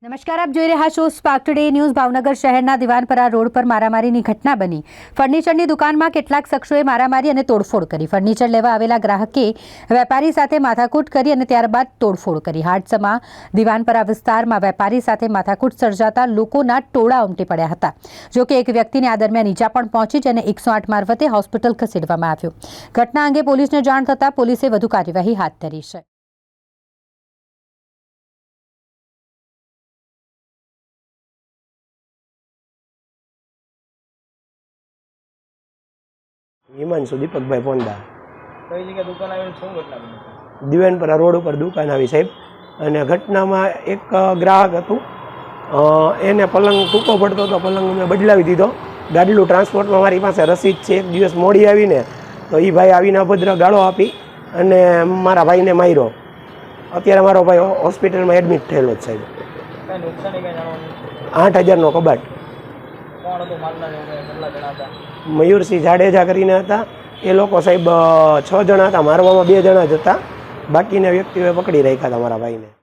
નમસ્કાર, આપ જોઈ રહ્યા છો સ્પાર્ક ટુડે ન્યૂઝ। ભાવનગર શહેરના દિવાનપરા રોડ પર મારામારીની ઘટના બની। ફર્નિચરની દુકાનમાં કેટલાક શખ્સોએ મારામારી અને તોડફોડ કરી। ફર્નિચર લેવા આવેલા ગ્રાહકે વેપારી સાથે માથાકૂટ કરી અને ત્યારબાદ તોડફોડ કરી। હાડસમા દિવાનપરા વિસ્તારમાં વેપારી સાથે માથાકૂટ સર્જાતા લોકોના ટોળા ઉમટી પડ્યા હતા। જો કે એક વ્યક્તિને આ દરમિયાન ઈજા પણ પહોંચી, જેને 108 મારફતે હોસ્પિટલ ખસેડવામાં આવ્યો। ઘટના અંગે પોલીસને જાણ થતાં પોલીસે વધુ કાર્યવાહી હાથ ધરી છે। હિમાંશુ દીપકભાઈ પોંડા। કઈ જગ્યાએ દુકાન આવીને શું ઘટના બની? દિવાનપરા રોડ ઉપર દુકાન આવી સાહેબ, અને ઘટનામાં એક ગ્રાહક હતું, એને પલંગ ટૂંકો પડતો હતો, પલંગ મેં બદલાવી દીધો। ગાડીનું ટ્રાન્સપોર્ટમાં મારી પાસે રસીદ છે। એક દિવસ મોડી આવીને તો એ ભાઈ આવીને અભદ્ર ગાળો આપી અને મારા ભાઈને માર્યો। અત્યારે મારો ભાઈ હોસ્પિટલમાં એડમિટ થયેલો જ સાહેબ। કઈ નુકસાની કઈ જાણવાનું? 8,000નો કબાટ। કોણ હતું માલદાર? કેટલા જણા હતા? મયુરસિંહ જાડેજા કરીને હતા। એ લોકો સાહેબ 6 જણા હતા, મારવામાં 2 જણા જ હતા। બાકીના વ્યક્તિઓએ પકડી રાખ્યા હતા મારા ભાઈને।